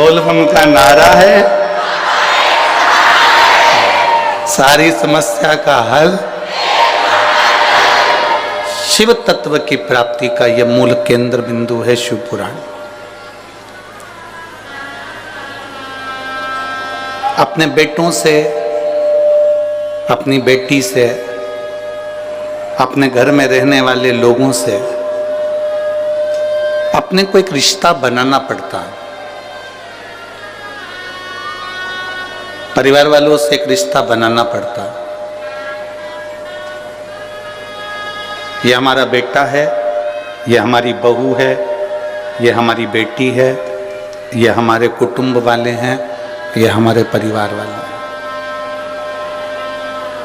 बोल बम का नारा है, सारी समस्या का हल शिव तत्व की प्राप्ति का यह मूल केंद्र बिंदु है शिव पुराण। अपने बेटों से, अपनी बेटी से, अपने घर में रहने वाले लोगों से अपने को एक रिश्ता बनाना पड़ता है। परिवार वालों से एक रिश्ता बनाना पड़ता है। ये हमारा बेटा है, ये हमारी बहू है, ये हमारी बेटी है, ये हमारे कुटुंब वाले हैं, ये हमारे परिवार वाले हैं।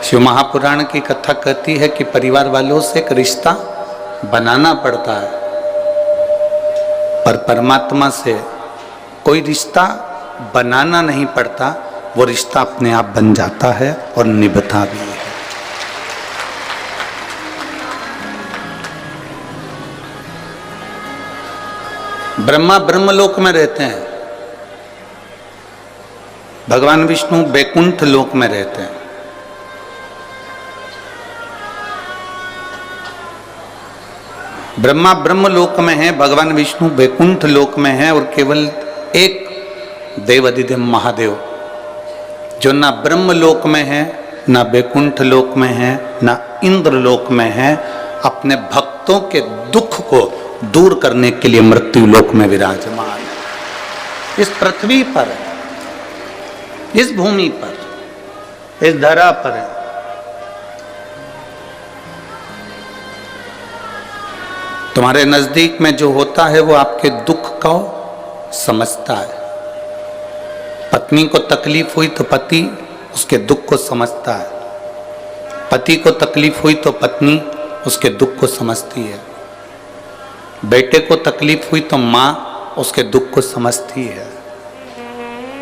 शिव महापुराण की कथा कहती है कि परिवार वालों से एक रिश्ता बनाना पड़ता है, पर परमात्मा से कोई रिश्ता बनाना नहीं पड़ता, वो रिश्ता अपने आप बन जाता है और निभता भी है। ब्रह्मा ब्रह्मलोक में रहते हैं, भगवान विष्णु बैकुंठ लोक में रहते हैं। ब्रह्मा ब्रह्मलोक में है, भगवान विष्णु बैकुंठ लोक में है, और केवल एक देवाधिदेव महादेव जो ना ब्रह्मलोक में है, ना बैकुंठ लोक में है, ना इंद्र लोक में है, अपने भक्तों के दुख को दूर करने के लिए मृत्यु लोक में विराजमान है। इस पृथ्वी पर, इस भूमि पर, इस धरा पर है। तुम्हारे नजदीक में जो होता है वो आपके दुख को समझता है। पत्नी को तकलीफ हुई तो पति उसके दुख को समझता है, पति को तकलीफ हुई तो पत्नी उसके दुख को समझती है, बेटे को तकलीफ हुई तो माँ उसके दुख को समझती है,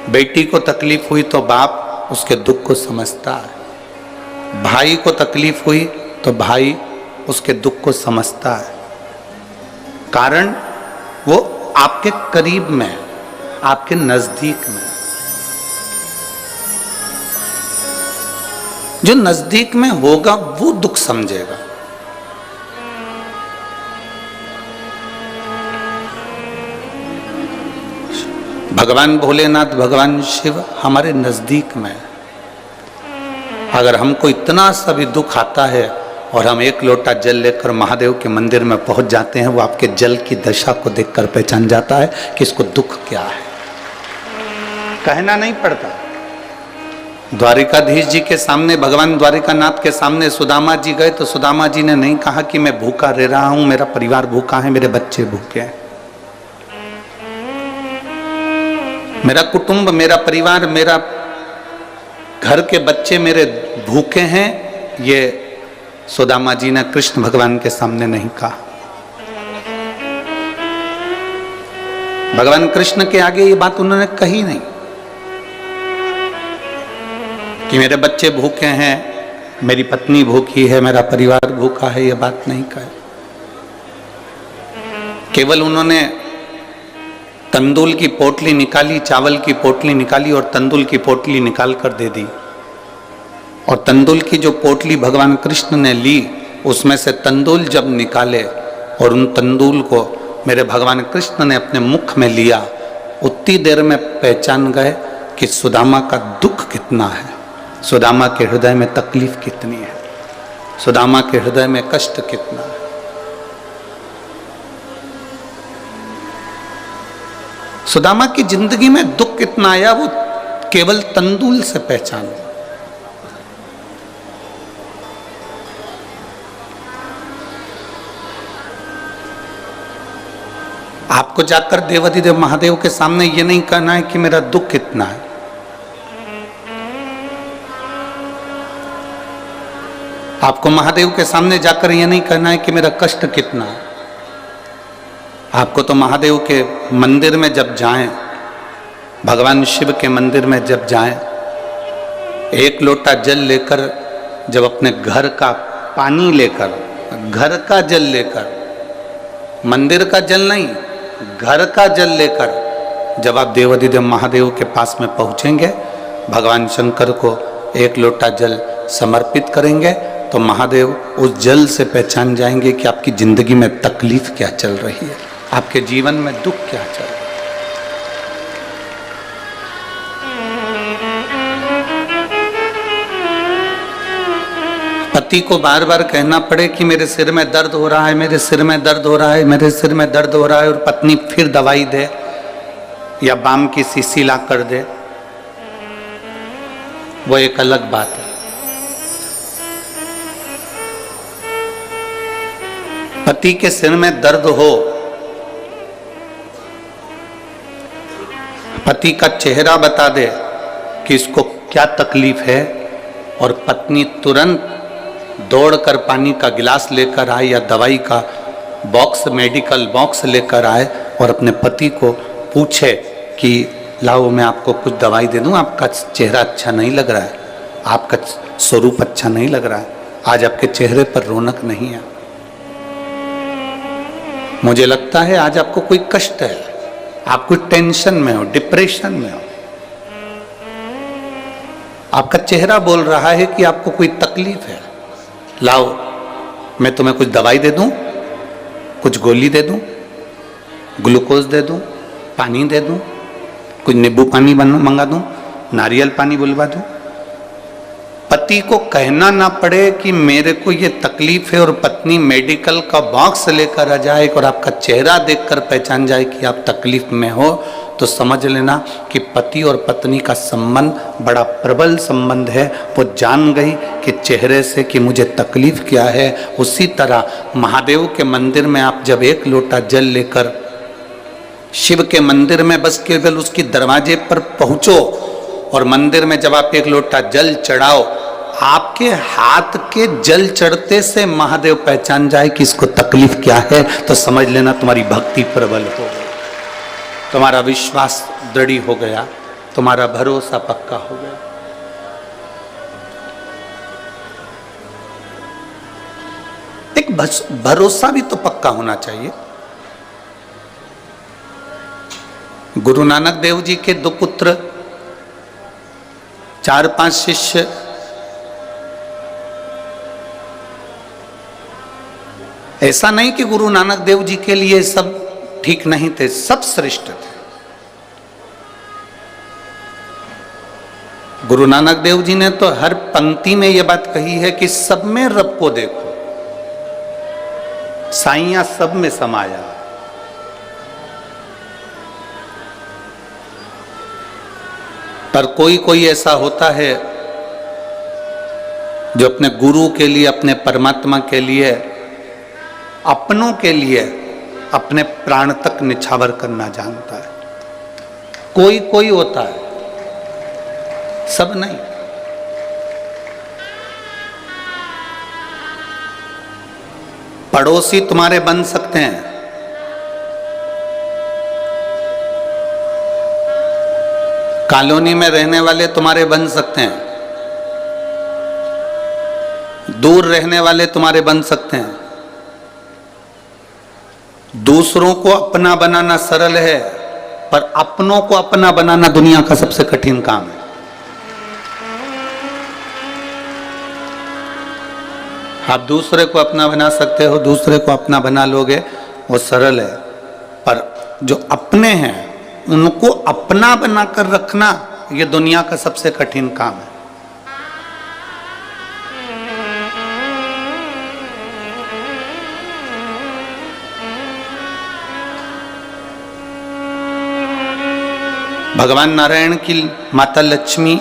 बेटी को तकलीफ हुई तो बाप उसके दुख को समझता है, भाई को तकलीफ हुई तो भाई उसके दुख को समझता है। कारण वो आपके करीब में, आपके नजदीक में। जो नजदीक में होगा वो दुख समझेगा। भगवान भोलेनाथ, भगवान शिव हमारे नजदीक में। अगर हमको इतना सा भी दुख आता है और हम एक लोटा जल लेकर महादेव के मंदिर में पहुंच जाते हैं, वो आपके जल की दशा को देखकर पहचान जाता है कि इसको दुख क्या है। कहना नहीं पड़ता। द्वारिकाधीश जी के सामने, भगवान द्वारिकानाथ के सामने सुदामा जी गए तो सुदामा जी ने नहीं कहा कि मैं भूखा रह रहा हूं, मेरा परिवार भूखा है, मेरे बच्चे भूखे हैं, मेरा कुटुंब, मेरा परिवार, मेरा घर के बच्चे मेरे भूखे हैं। ये सुदामा जी ने कृष्ण भगवान के सामने नहीं कहा। भगवान कृष्ण के आगे ये बात उन्होंने कही नहीं कि मेरे बच्चे भूखे हैं, मेरी पत्नी भूखी है, मेरा परिवार भूखा है, ये बात नहीं कही। केवल उन्होंने तंदूल की पोटली निकाली, चावल की पोटली निकाली और तंदूल की पोटली निकाल कर दे दी। और तंदूल की जो पोटली भगवान कृष्ण ने ली, उसमें से तंदूल जब निकाले और उन तंदूल को मेरे भगवान कृष्ण ने अपने मुख में लिया, उतनी देर में पहचान गए कि सुदामा का दुख कितना है, सुदामा के हृदय में तकलीफ कितनी है, सुदामा के हृदय में कष्ट कितना है। सुदामा की जिंदगी में दुख कितना आया, वो केवल तंदूल से पहचान। आपको जाकर देवाधिदेव महादेव के सामने ये नहीं कहना है कि मेरा दुख कितना है। आपको महादेव के सामने जाकर ये नहीं कहना है कि मेरा कष्ट कितना है। आपको तो महादेव के मंदिर में जब जाएं, भगवान शिव के मंदिर में जब जाएं, एक लोटा जल लेकर, जब अपने घर का पानी लेकर, घर का जल लेकर, मंदिर का जल नहीं, घर का जल लेकर जब आप देवाधिदेव महादेव के पास में पहुंचेंगे, भगवान शंकर को एक लोटा जल समर्पित करेंगे तो महादेव उस जल से पहचान जाएंगे कि आपकी जिंदगी में तकलीफ क्या चल रही है, आपके जीवन में दुख क्या चल रहा है। पति को बार बार कहना पड़े कि मेरे सिर में दर्द हो रहा है, मेरे सिर में दर्द हो रहा है, मेरे सिर में दर्द हो रहा है, और पत्नी फिर दवाई दे या बाम की शीशी ला कर दे, वो एक अलग बात है। पति के सिर में दर्द हो, पति का चेहरा बता दे कि इसको क्या तकलीफ है, और पत्नी तुरंत दौड़कर पानी का गिलास लेकर आए या दवाई का बॉक्स, मेडिकल बॉक्स लेकर आए और अपने पति को पूछे कि लाओ मैं आपको कुछ दवाई दे दूं, आपका चेहरा अच्छा नहीं लग रहा है, आपका स्वरूप अच्छा नहीं लग रहा है, आज आपके चेहरे पर रौनक नहीं है, मुझे लगता है आज आपको कोई कष्ट है, आप कोई टेंशन में हो, डिप्रेशन में हो, आपका चेहरा बोल रहा है कि आपको कोई तकलीफ है, लाओ मैं तुम्हें कुछ दवाई दे दूं, कुछ गोली दे दूं, ग्लूकोज दे दूं, पानी दे दूं, कुछ नींबू पानी मंगा दूं, नारियल पानी बुलवा दूं। पति को कहना ना पड़े कि मेरे को ये तकलीफ है, और पत्नी मेडिकल का बॉक्स लेकर आ जाए और आपका चेहरा देखकर पहचान जाए कि आप तकलीफ में हो, तो समझ लेना कि पति और पत्नी का संबंध बड़ा प्रबल संबंध है। वो जान गई कि चेहरे से कि मुझे तकलीफ क्या है। उसी तरह महादेव के मंदिर में आप जब एक लोटा जल लेकर शिव के मंदिर में बस केवल उसकी दरवाजे पर पहुंचो, और मंदिर में जब आप एक लोटा जल चढ़ाओ, आपके हाथ के जल चढ़ते से महादेव पहचान जाए कि इसको तकलीफ क्या है, तो समझ लेना तुम्हारी भक्ति प्रबल हो गई, तुम्हारा विश्वास दृढ़ हो गया, तुम्हारा भरोसा पक्का हो गया। एक भरोसा भी तो पक्का होना चाहिए। गुरु नानक देव जी के 2 पुत्र, 4-5 शिष्य, ऐसा नहीं कि गुरु नानक देव जी के लिए सब ठीक नहीं थे, सब श्रेष्ठ थे। गुरु नानक देव जी ने तो हर पंक्ति में यह बात कही है कि सब में रब को देखो, साईया सब में समाया। पर कोई कोई ऐसा होता है जो अपने गुरु के लिए, अपने परमात्मा के लिए, अपनों के लिए अपने प्राण तक निछावर करना जानता है। कोई कोई होता है, सब नहीं। पड़ोसी तुम्हारे बन सकते हैं, कॉलोनी में रहने वाले तुम्हारे बन सकते हैं, दूर रहने वाले तुम्हारे बन सकते हैं। दूसरों को अपना बनाना सरल है, पर अपनों को अपना बनाना दुनिया का सबसे कठिन काम है। आप दूसरे को अपना बना सकते हो, दूसरे को अपना बना लोगे, वो सरल है, पर जो अपने हैं उनको अपना बनाकर रखना, ये दुनिया का सबसे कठिन काम है। भगवान नारायण की माता लक्ष्मी,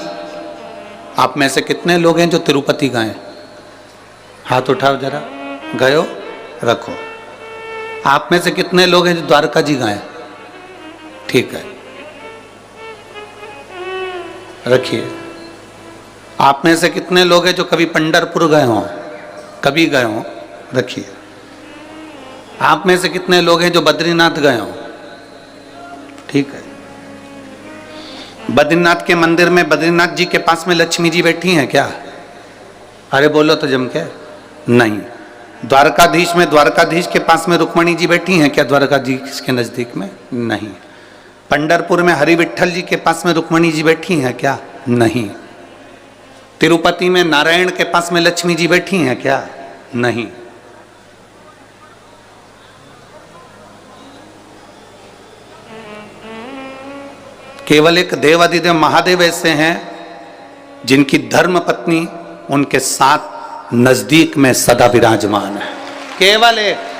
आप में से कितने लोग हैं जो तिरुपति गए? हाथ उठाओ जरा, गए हो? रखो। आप में से कितने लोग हैं जो द्वारका जी गए? ठीक है, रखिए। आप में से कितने लोग हैं जो कभी पंढरपुर गए हो? कभी गए हो? रखिए। आप में से कितने लोग हैं जो बद्रीनाथ गए हो? ठीक है। बद्रीनाथ के मंदिर में, बद्रीनाथ जी के पास में लक्ष्मी जी बैठी हैं क्या? अरे बोलो तो जम के। नहीं। द्वारकाधीश में, द्वारकाधीश के पास में रुक्मणी जी बैठी हैं क्या? द्वारकाधीश के नजदीक में नहीं। पंढरपुर में हरि विट्ठल जी के पास में रुक्मणी जी बैठी हैं क्या? नहीं। तिरुपति में नारायण के पास में लक्ष्मी जी बैठी हैं क्या? नहीं। केवल एक देवाधिदेव महादेव ऐसे हैं जिनकी धर्म पत्नी उनके साथ नजदीक में सदा विराजमान है। केवल एक।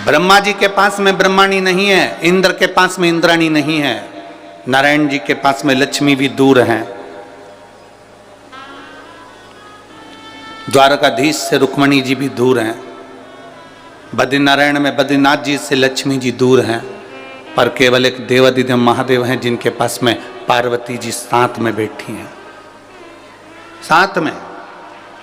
ब्रह्मा जी के पास में ब्रह्माणी नहीं है, इंद्र के पास में इंद्राणी नहीं है, नारायण जी के पास में लक्ष्मी भी दूर हैं, द्वारकाधीश से रुक्मणी जी भी दूर हैं, बद्रीनारायण में बद्रीनाथ जी से लक्ष्मी जी दूर हैं, पर केवल एक देवाधिदेव महादेव हैं जिनके पास में पार्वती जी साथ में बैठी हैं, साथ में।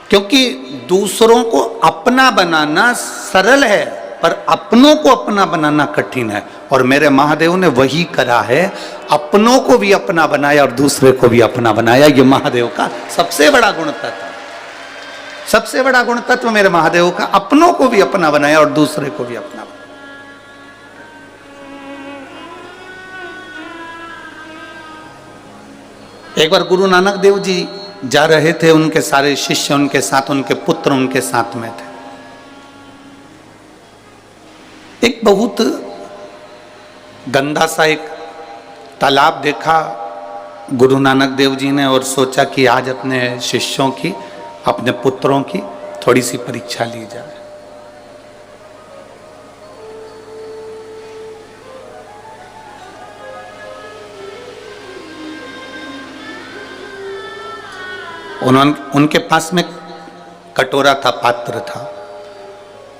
क्योंकि दूसरों को अपना बनाना सरल है, पर अपनों को अपना बनाना कठिन है। और मेरे महादेव ने वही करा है, अपनों को भी अपना बनाया और दूसरे को भी अपना बनाया। ये महादेव का सबसे बड़ा गुण तत्व, सबसे बड़ा गुण तत्व मेरे महादेव का, अपनों को भी अपना बनाया और दूसरे को भी अपना बनाया। एक बार गुरु नानक देव जी जा रहे थे, उनके सारे शिष्य उनके साथ, उनके पुत्र उनके साथ में थे। एक बहुत गंदा सा एक तालाब देखा गुरु नानक देव जी ने और सोचा कि आज अपने शिष्यों की, अपने पुत्रों की थोड़ी सी परीक्षा ली जाए। उनके पास में कटोरा था, पात्र था।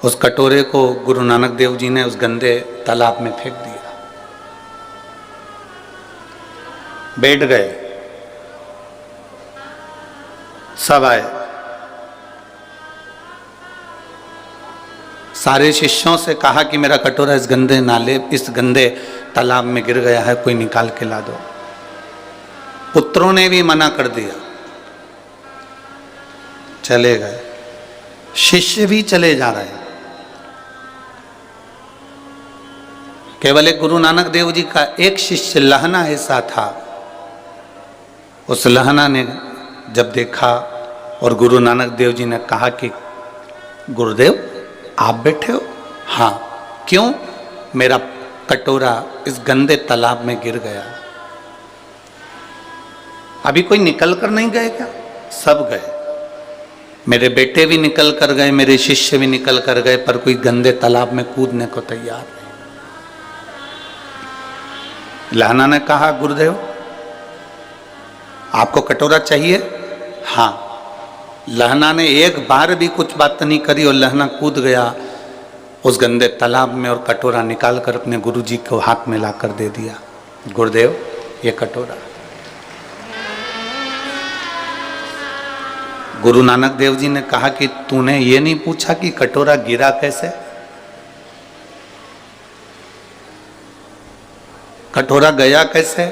उस कटोरे को गुरु नानक देव जी ने उस गंदे तालाब में फेंक दिया। बैठ गए, सब आए, सारे शिष्यों से कहा कि मेरा कटोरा इस गंदे नाले, इस गंदे तालाब में गिर गया है, कोई निकाल के ला दो। पुत्रों ने भी मना कर दिया, चले गए। शिष्य भी चले जा रहे हैं। केवल एक गुरु नानक देव जी का एक शिष्य लहना ऐसा था, उस लहना ने जब देखा और गुरु नानक देव जी ने कहा कि गुरुदेव आप बैठे हो? हाँ। क्यों? मेरा कटोरा इस गंदे तालाब में गिर गया। अभी कोई निकल कर नहीं गए क्या? सब गए। मेरे बेटे भी निकल कर गए, मेरे शिष्य भी निकल कर गए, पर कोई गंदे तालाब में कूदने को तैयार नहीं। लहना ने कहा गुरुदेव आपको कटोरा चाहिए? हाँ। लहना ने एक बार भी कुछ बात नहीं करी और लहना कूद गया उस गंदे तालाब में और कटोरा निकाल कर अपने गुरुजी को हाथ में लाकर दे दिया। गुरुदेव ये कटोरा। गुरु नानक देव जी ने कहा कि तूने ये नहीं पूछा कि कटोरा गिरा कैसे? कटोरा गया कैसे?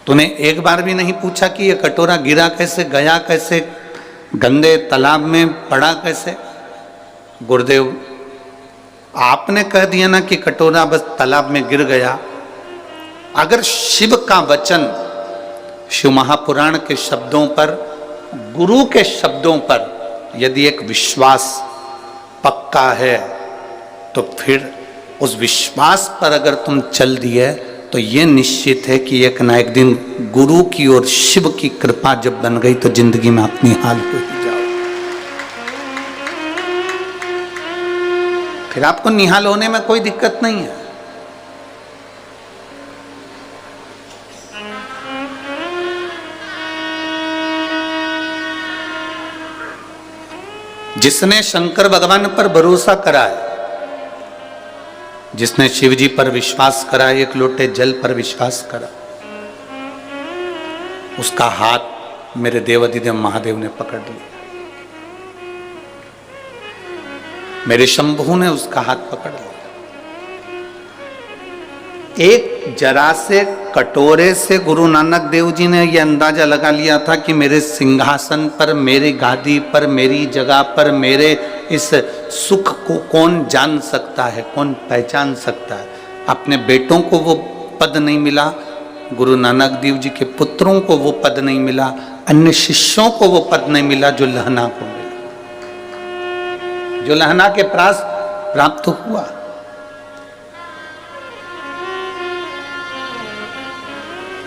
तूने एक बार भी नहीं पूछा कि ये कटोरा गिरा कैसे, गया कैसे, गंदे तालाब में पड़ा कैसे? गुरुदेव आपने कह दिया ना कि कटोरा बस तालाब में गिर गया। अगर शिव का वचन, शिव महापुराण के शब्दों पर, गुरु के शब्दों पर यदि एक विश्वास पक्का है, तो फिर उस विश्वास पर अगर तुम चल दिए तो ये निश्चित है कि एक ना एक दिन गुरु की और शिव की कृपा जब बन गई तो जिंदगी में अपनी हाल हो ही जाओ। फिर आपको निहाल होने में कोई दिक्कत नहीं है। जिसने शंकर भगवान पर भरोसा करा है, जिसने शिव जी पर विश्वास करा, एक लोटे जल पर विश्वास करा, उसका हाथ मेरे देवाधिदेव महादेव ने पकड़ लिया। मेरे शंभू ने उसका हाथ पकड़ लिया। एक जरा से कटोरे से गुरु नानक देव जी ने यह अंदाजा लगा लिया था कि मेरे सिंहासन पर, मेरी गादी पर, मेरी जगह पर, मेरे इस सुख को कौन जान सकता है, कौन पहचान सकता है। अपने बेटों को वो पद नहीं मिला, गुरु नानक देव जी के पुत्रों को वो पद नहीं मिला, अन्य शिष्यों को वो पद नहीं मिला जो लहना को मिला, जो लहना के पास प्राप्त हुआ।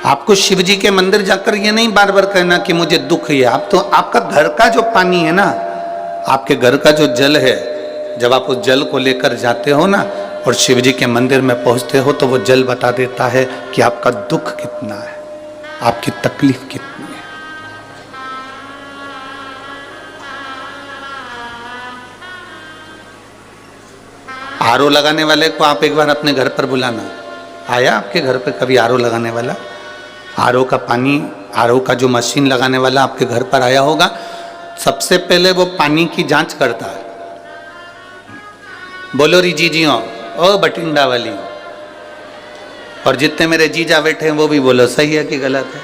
आपको शिव जी के मंदिर जाकर ये नहीं बार बार कहना कि मुझे दुख है। आप तो आपका घर का जो पानी है ना, आपके घर का जो जल है, जब आप उस जल को लेकर जाते हो ना और शिव जी के मंदिर में पहुंचते हो तो वो जल बता देता है कि आपका दुख कितना है, आपकी तकलीफ कितनी है। आरओ लगाने वाले को आप एक बार अपने घर पर बुलाना। आया आपके घर पर कभी आरओ लगाने वाला? आरओ का पानी, आरओ का जो मशीन लगाने वाला आपके घर पर आया होगा, सबसे पहले वो पानी की जांच करता है। बोलो री जीजियों, ओ बटिंडा वाली, और जितने मेरे जीजा बैठे हैं वो भी बोलो सही है कि गलत है।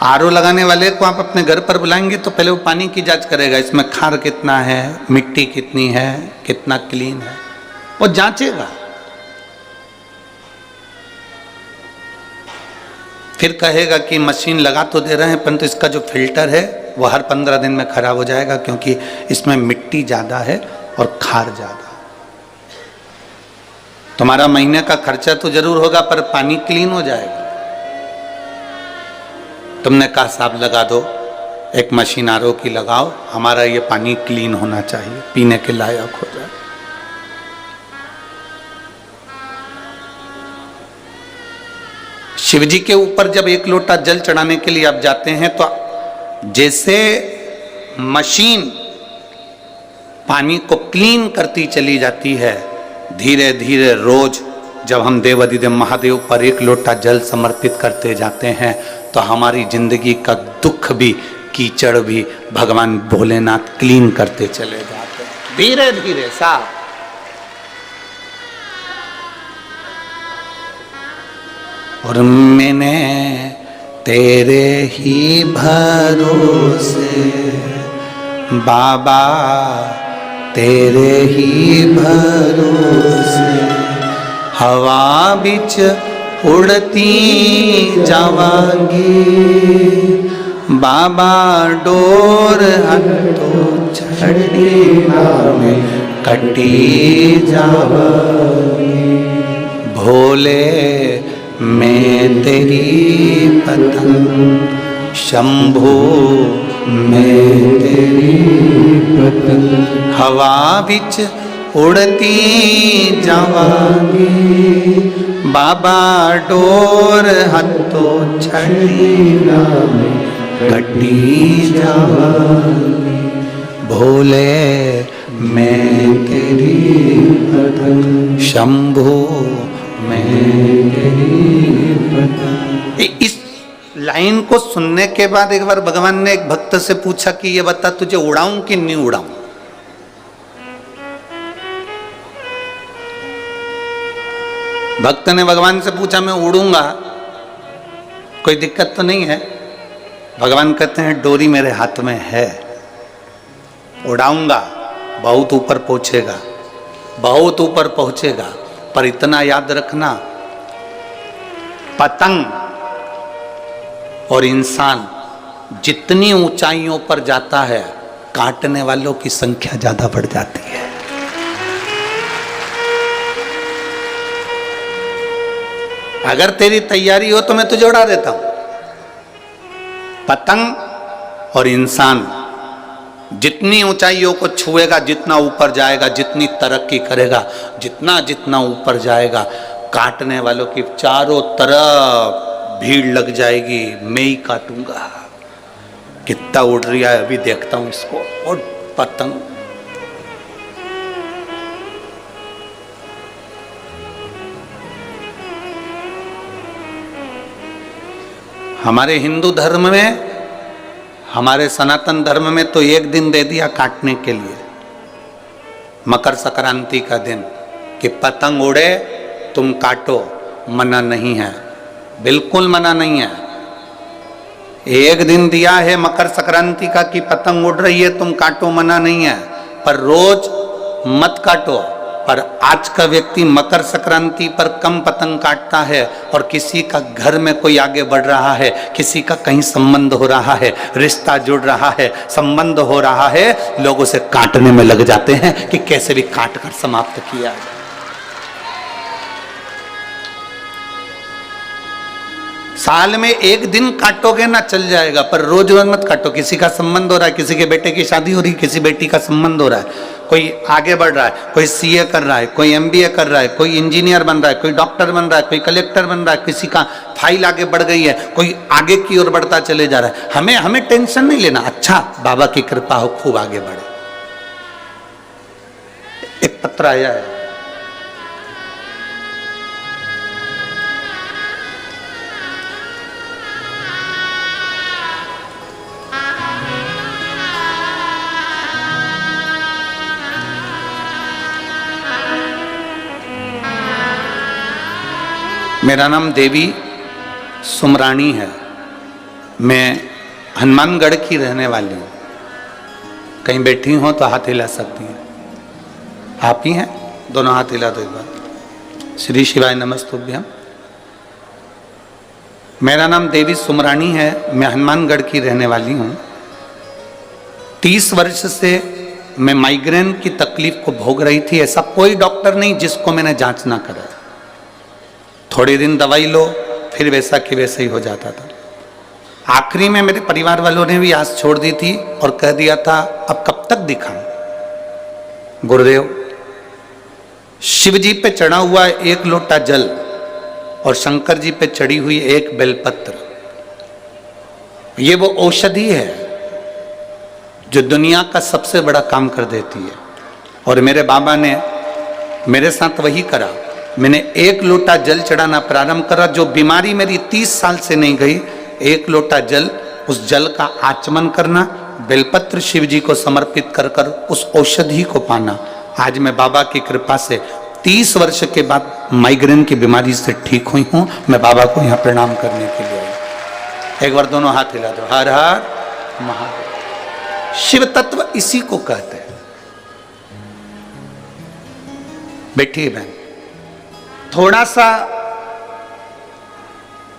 आरओ लगाने वाले को आप अपने घर पर बुलाएंगे तो पहले वो पानी की जांच करेगा, इसमें खार कितना है, मिट्टी कितनी है, कितना क्लीन है, वो जांचेगा। फिर कहेगा कि मशीन लगा तो दे रहे हैं परंतु इसका जो फिल्टर है वो हर 15 दिन में खराब हो जाएगा क्योंकि इसमें मिट्टी ज़्यादा है और खार ज़्यादा। तुम्हारा महीने का खर्चा तो जरूर होगा पर पानी क्लीन हो जाएगा। तुमने कहा साहब लगा दो, एक मशीन आरओ की लगाओ, हमारा ये पानी क्लीन होना चाहिए, पीने के लायक हो जाए। शिव जी के ऊपर जब एक लोटा जल चढ़ाने के लिए आप जाते हैं तो जैसे मशीन पानी को क्लीन करती चली जाती है, धीरे धीरे रोज जब हम देव अधिदेव महादेव पर एक लोटा जल समर्पित करते जाते हैं तो हमारी जिंदगी का दुख भी, कीचड़ भी भगवान भोलेनाथ क्लीन करते चले जाते हैं धीरे धीरे साफ। और मैंने तेरे ही भरोसे बाबा, तेरे ही भरोसे हवा बिच उड़ती जावांगी बाबा, डोर हटो छड़ी में कटी जावांगी। भोले मैं तेरी पतंग, शंभो मैं तेरी पतंग, हवा बिच उड़ती जावांगी बाबा, डोर हथो छड़ी में कटी जावांगी। भोले मैं तेरी पतंग, शंभो इस लाइन को सुनने के बाद एक बार भगवान ने एक भक्त से पूछा कि ये बता तुझे उड़ाऊं कि नहीं उड़ाऊं। भक्त ने भगवान से पूछा मैं उड़ूंगा, कोई दिक्कत तो नहीं है। भगवान कहते हैं डोरी मेरे हाथ में है, उड़ाऊंगा, बहुत ऊपर पहुंचेगा, बहुत ऊपर पहुंचेगा। पर इतना याद रखना, पतंग और इंसान जितनी ऊंचाइयों पर जाता है काटने वालों की संख्या ज्यादा बढ़ जाती है। अगर तेरी तैयारी हो तो मैं तुझे उड़ा देता हूं। पतंग और इंसान जितनी ऊंचाइयों को छुएगा, जितना ऊपर जाएगा, जितनी तरक्की करेगा, जितना जितना ऊपर जाएगा, काटने वालों की चारों तरफ भीड़ लग जाएगी, मैं ही काटूंगा। कितना उड़ रहा है अभी देखता हूं इसको। और पतंग हमारे हिंदू धर्म में, हमारे सनातन धर्म में तो एक दिन दे दिया काटने के लिए, मकर संक्रांति का दिन, कि पतंग उड़े तुम काटो, मना नहीं है, बिल्कुल मना नहीं है। एक दिन दिया है मकर संक्रांति का कि पतंग उड़ रही है, तुम काटो, मना नहीं है, पर रोज मत काटो। पर आज का व्यक्ति मकर संक्रांति पर कम पतंग काटता है और किसी का घर में कोई आगे बढ़ रहा है, किसी का कहीं संबंध हो रहा है, रिश्ता जुड़ रहा है, संबंध हो रहा है, लोग उसे काटने में लग जाते हैं कि कैसे भी काट कर समाप्त किया जाए। साल में एक दिन काटोगे ना चल जाएगा, पर रोज रोज मत काटो। किसी का संबंध हो रहा है, किसी के बेटे की शादी हो रही है, किसी बेटी का संबंध हो रहा है, कोई आगे बढ़ रहा है, कोई सीए कर रहा है, कोई एमबीए कर रहा है, कोई इंजीनियर बन रहा है, कोई डॉक्टर बन रहा है, कोई कलेक्टर बन रहा है, किसी का फाइल आगे बढ़ गई है, कोई आगे की ओर बढ़ता चले जा रहा है। हमें टेंशन नहीं लेना। अच्छा, बाबा की कृपा हो, खूब आगे बढ़े। एक पत्र आया है, मेरा नाम देवी सुमरानी है, मैं हनुमानगढ़ की रहने वाली हूँ। कहीं बैठी हो तो हाथ हिला सकती हैं। आप ही हैं? दोनों हाथ हिला दो एक बार। श्री शिवाय नमस्तुभ्यम। मेरा नाम देवी सुमरानी है, मैं हनुमानगढ़ की रहने वाली हूँ। 30 वर्ष से मैं माइग्रेन की तकलीफ को भोग रही थी। ऐसा कोई डॉक्टर नहीं जिसको मैंने जांच ना करा। थोड़े दिन दवाई लो, फिर वैसा कि वैसा ही हो जाता था। आखिरी में मेरे परिवार वालों ने भी आस छोड़ दी थी और कह दिया था अब कब तक दिखाऊं। गुरुदेव, शिव जी पे चढ़ा हुआ एक लोटा जल और शंकर जी पे चढ़ी हुई एक बेलपत्र, ये वो औषधि है जो दुनिया का सबसे बड़ा काम कर देती है। और मेरे बाबा ने मेरे साथ वही करा। मैंने एक लोटा जल चढ़ाना प्रारंभ करा। जो बीमारी मेरी 30 साल से नहीं गई, एक लोटा जल, उस जल का आचमन करना, बेलपत्र शिव जी को समर्पित कर कर उस औषधि को पाना। आज मैं बाबा की कृपा से 30 वर्ष के बाद माइग्रेन की बीमारी से ठीक हुई हूँ। मैं बाबा को यहाँ प्रणाम करने के लिए आई। एक बार दोनों हाथ हिला दो। हर हर महादेव। शिव तत्व इसी को कहते हैं। बैठिए बहन। थोड़ा सा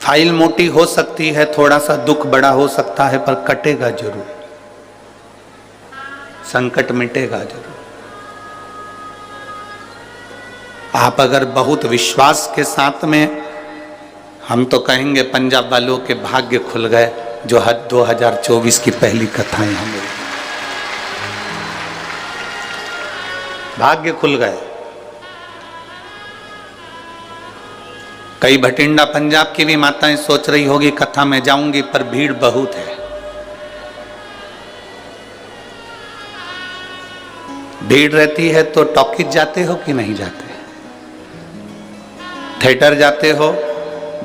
फाइल मोटी हो सकती है, थोड़ा सा दुख बड़ा हो सकता है, पर कटेगा जरूर, संकट मिटेगा जरूर। आप अगर बहुत विश्वास के साथ में, हम तो कहेंगे पंजाब वालों के भाग्य खुल गए जो 2024 की पहली कथाएं हमें, भाग्य खुल गए। कई भटिंडा पंजाब की भी माताएं सोच रही होगी कथा में जाऊंगी, पर भीड़ बहुत है। भीड़ रहती है तो टॉकीज जाते हो कि नहीं जाते? थिएटर जाते हो?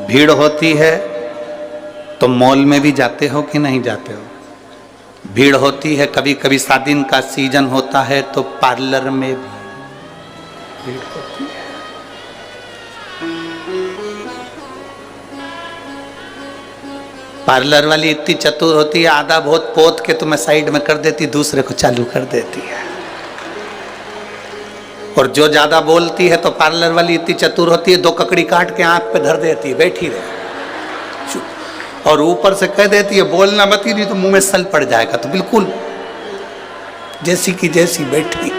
भीड़ होती है तो मॉल में भी जाते हो कि नहीं जाते हो? भीड़ होती है, कभी कभी शादी का सीजन होता है तो पार्लर में भी भीड़ होती है। पार्लर वाली इतनी चतुर होती है, आधा बहुत पोत के तुम्हें साइड में कर देती, दूसरे को चालू कर देती है। और जो ज्यादा बोलती है तो पार्लर वाली इतनी चतुर होती है, 2 ककड़ी काट के आंख पे धर देती है, बैठी रहे, और ऊपर से कह देती है बोलना मत ही, नहीं तो मुंह में सल पड़ जाएगा। तो बिल्कुल जैसी की जैसी बैठी।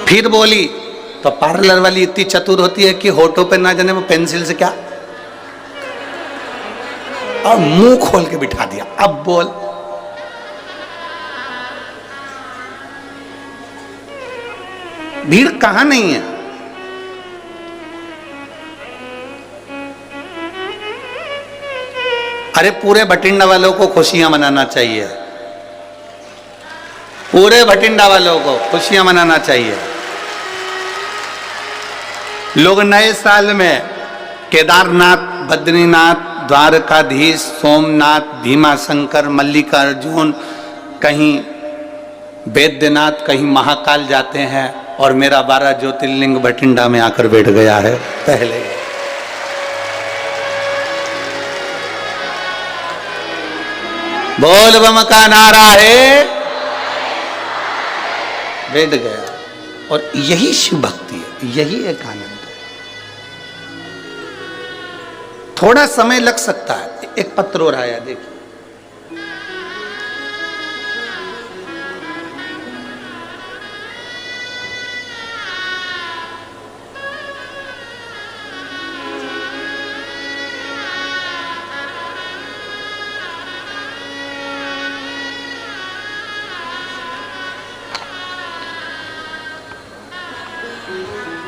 फिर बोली तो पार्लर वाली इतनी चतुर होती है कि होठों पे ना जाने वो पेंसिल से क्या, और मुंह खोल के बिठा दिया, अब बोल। भीड़ कहां नहीं है? अरे पूरे भटिंडा वालों को खुशियां मनाना चाहिए, पूरे भटिंडा वालों को खुशियां मनाना चाहिए। लोग नए साल में केदारनाथ, बद्रीनाथ, द्वारकाधीश, सोमनाथ, भीमाशंकर, मल्लिकार्जुन, कहीं वैद्यनाथ, कहीं महाकाल जाते हैं, और मेरा 12 ज्योतिर्लिंग भटिंडा में आकर बैठ गया है पहले। बोल बम का नारा है, बैठ गया। और यही शिव भक्ति है, यही एक आनंद है। थोड़ा समय लग सकता है। एक पत्र और आया, देखिए।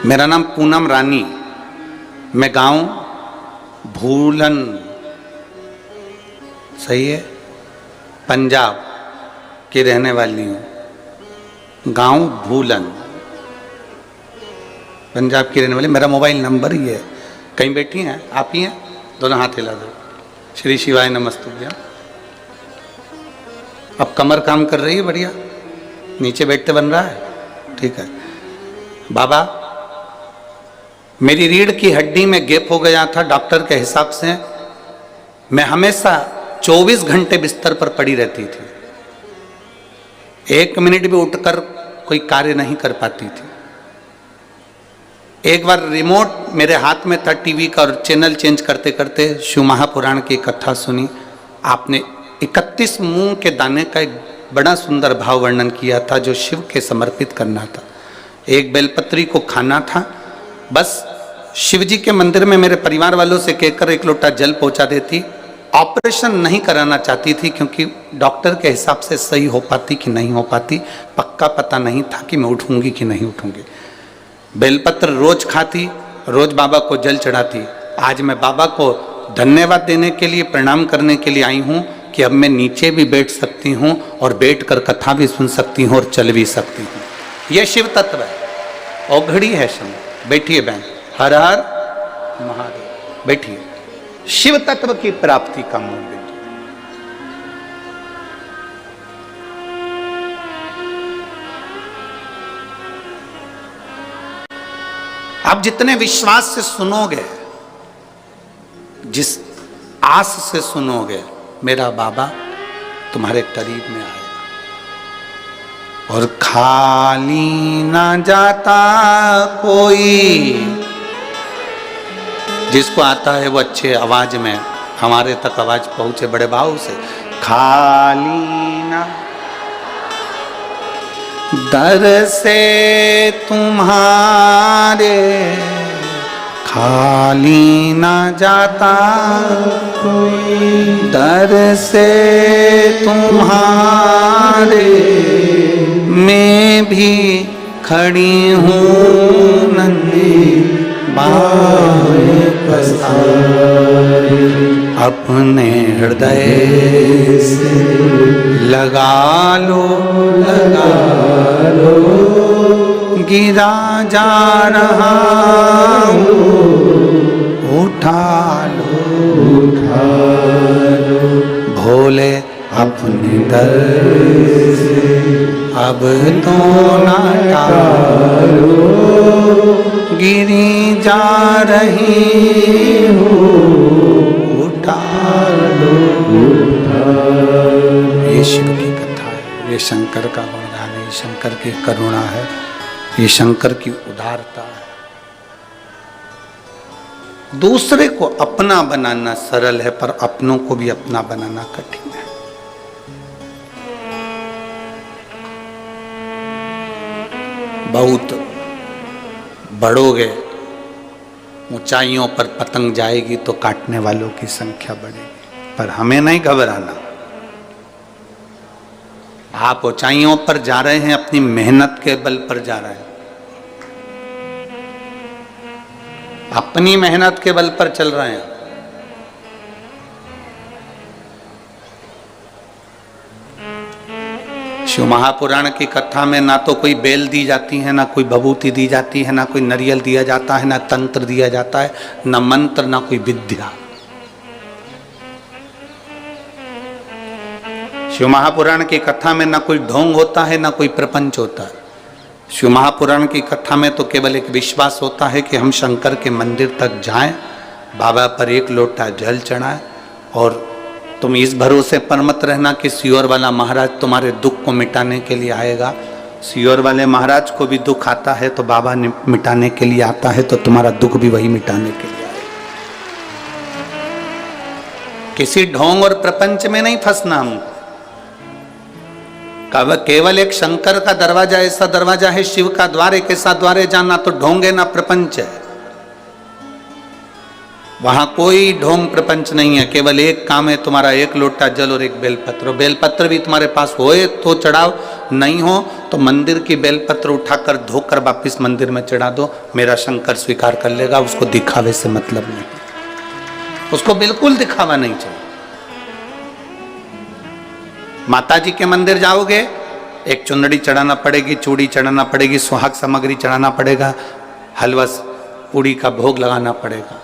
मेरा नाम पूनम रानी, मैं गांव भूलन, सही है, पंजाब की रहने वाली हूँ। गांव भूलन, पंजाब की रहने वाली। मेरा मोबाइल नंबर ही है। कहीं बैठी हैं आप? ही हैं? दोनों हाथ हिला दो। श्री शिवाय नमस्तुभ्यं। अब कमर काम कर रही है बढ़िया, नीचे बैठते बन रहा है, ठीक है। बाबा, मेरी रीढ़ की हड्डी में गैप हो गया था डॉक्टर के हिसाब से। मैं हमेशा 24 घंटे बिस्तर पर पड़ी रहती थी, 1 मिनट भी उठकर कोई कार्य नहीं कर पाती थी। एक बार रिमोट मेरे हाथ में था टीवी का, और चैनल चेंज करते करते शिव महापुराण की कथा सुनी। आपने 31 मूंग के दाने का एक बड़ा सुंदर भाव वर्णन किया था, जो शिव के समर्पित करना था। एक बेलपत्री को खाना था। बस शिव जी के मंदिर में मेरे परिवार वालों से कहकर 1 लोटा जल पहुंचा देती। ऑपरेशन नहीं कराना चाहती थी, क्योंकि डॉक्टर के हिसाब से सही हो पाती कि नहीं हो पाती, पक्का पता नहीं था कि मैं उठूंगी कि नहीं उठूंगी। बेलपत्र रोज खाती, रोज बाबा को जल चढ़ाती। आज मैं बाबा को धन्यवाद देने के लिए, प्रणाम करने के लिए आई हूँ कि अब मैं नीचे भी बैठ सकती हूँ और बैठकर कथा भी सुन सकती हूँ और चल भी सकती हूँ। यह शिव तत्व है। औघड़ी है समय। बैठिए बहन, हर हर महादेव। बैठिए। शिव तत्व की प्राप्ति का मूल बिंदु। आप जितने विश्वास से सुनोगे, जिस आस से सुनोगे, मेरा बाबा तुम्हारे करीब में आएगा। और खाली ना जाता कोई। जिसको आता है वो अच्छे आवाज में हमारे तक आवाज पहुंचे, बड़े भाव से। खाली ना दर से तुम्हारे, खाली ना जाता कोई, दर से तुम्हारे मैं भी खड़ी हूँ नन्ही बाहें पसारे। अपने हृदय से लगा लो, गिरा जा रहा हूँ, उठा लो, भोले अपने दर से अब तो ना टालो, गिरी जा रही हूँ, उठा लो। ये शिव की कथा है, ये शंकर का वरदान है, ये शंकर की करुणा है, ये शंकर की उदारता है। दूसरे को अपना बनाना सरल है, पर अपनों को भी अपना बनाना कठिन है। बहुत बढ़ोगे, ऊंचाइयों पर पतंग जाएगी तो काटने वालों की संख्या बढ़ेगी, पर हमें नहीं घबराना। आप ऊंचाइयों पर जा रहे हैं, अपनी मेहनत के बल पर जा रहे हैं, अपनी मेहनत के बल पर चल रहे हैं। शिव महापुराण की कथा में ना तो कोई बेल दी जाती है, ना कोई भभूति दी जाती है, ना कोई नारियल दिया जाता है, ना तंत्र दिया जाता है, ना मंत्र, ना कोई विद्या। शिव महापुराण की कथा में ना कोई ढोंग होता है, ना कोई प्रपंच होता है। शिव महापुराण की कथा में तो केवल एक विश्वास होता है कि हम शंकर के मंदिर तक जाएं, बाबा पर 1 लोटा जल चढ़ाएं और तुम इस भरोसे पर मत रहना कि सियोर वाला महाराज तुम्हारे दुख को मिटाने के लिए आएगा। सियोर वाले महाराज को भी दुख आता है तो बाबा मिटाने के लिए आता है, तो तुम्हारा दुख भी वही मिटाने के लिए आएगा। किसी ढोंग और प्रपंच में नहीं फंसना हमको। केवल एक शंकर का दरवाजा ऐसा दरवाजा है, शिव का द्वार एक ऐसा द्वार है जहां ना तो ढोंग है ना प्रपंच है। वहां कोई ढोंग प्रपंच नहीं है, केवल एक काम है तुम्हारा, एक लोटा जल और एक बेलपत्र। बेलपत्र भी तुम्हारे पास होए तो चढ़ाओ, नहीं हो तो मंदिर की बेलपत्र उठाकर धोकर वापिस मंदिर में चढ़ा दो, मेरा शंकर स्वीकार कर लेगा। उसको दिखावे से मतलब नहीं, उसको बिल्कुल दिखावा नहीं चाहिए। माता जी के मंदिर जाओगे, एक चुंदड़ी चढ़ाना पड़ेगी, चूड़ी चढ़ाना पड़ेगी, सुहाग सामग्री चढ़ाना पड़ेगा, हलवा पूड़ी का भोग लगाना पड़ेगा।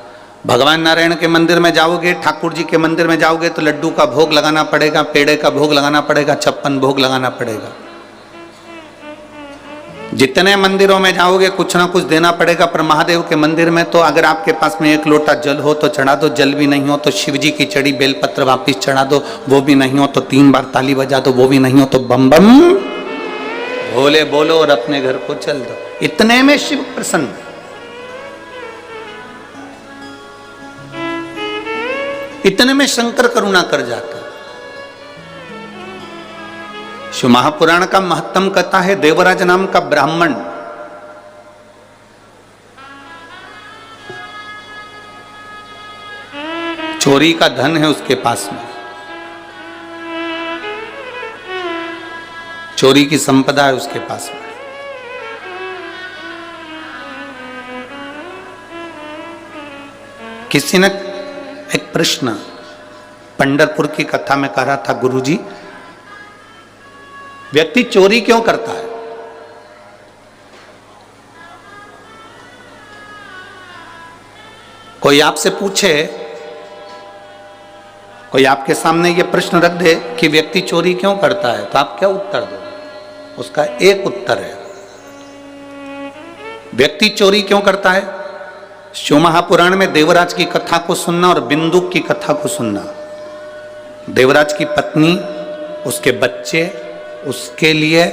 भगवान नारायण के मंदिर में जाओगे, ठाकुर जी के मंदिर में जाओगे तो लड्डू का भोग लगाना पड़ेगा, पेड़े का भोग लगाना पड़ेगा, 56 भोग लगाना पड़ेगा। जितने मंदिरों में जाओगे कुछ ना कुछ देना पड़ेगा। पर महादेव के मंदिर में तो अगर आपके पास में एक लोटा जल हो तो चढ़ा दो, जल भी नहीं हो तो शिव जी की चढ़ी बेलपत्र वापिस चढ़ा दो, वो भी नहीं हो तो 3 बार ताली बजा दो, वो भी नहीं हो तो बम बम भोले बोलो और अपने घर को चल दो। इतने में शिव प्रसन्न। इतने में शंकर करुणा कर जाता। शिव महापुराण का महत्तम कथा है, देवराज नाम का ब्राह्मण चोरी का धन है उसके पास में, चोरी की संपदा है उसके पास में। किसी ने एक प्रश्न पंढरपुर की कथा में कहा था, गुरुजी व्यक्ति चोरी क्यों करता है? कोई आपसे पूछे, कोई आपके सामने ये प्रश्न रख दे कि व्यक्ति चोरी क्यों करता है, तो आप क्या उत्तर दो? उसका एक उत्तर है, व्यक्ति चोरी क्यों करता है? शिव महापुराण में देवराज की कथा को सुनना और बिंदुक की कथा को सुनना। देवराज की पत्नी, उसके बच्चे, उसके लिए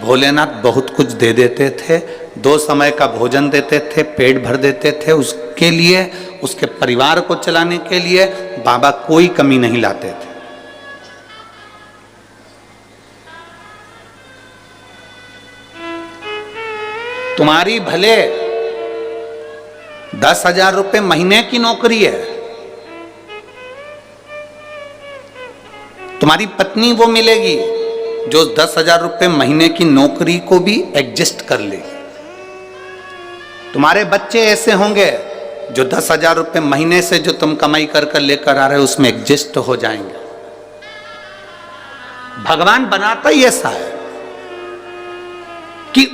भोलेनाथ बहुत कुछ दे देते थे, 2 समय का भोजन देते थे, पेट भर देते थे। उसके लिए, उसके परिवार को चलाने के लिए बाबा कोई कमी नहीं लाते थे। तुम्हारी भले 10,000 रुपए महीने की नौकरी है, तुम्हारी पत्नी वो मिलेगी जो 10,000 रुपए महीने की नौकरी को भी एडजस्ट कर लेगी। तुम्हारे बच्चे ऐसे होंगे जो 10,000 रुपए महीने से जो तुम कमाई कर कर लेकर आ रहे हो उसमें एडजस्ट हो जाएंगे। भगवान बनाता ही ऐसा है कि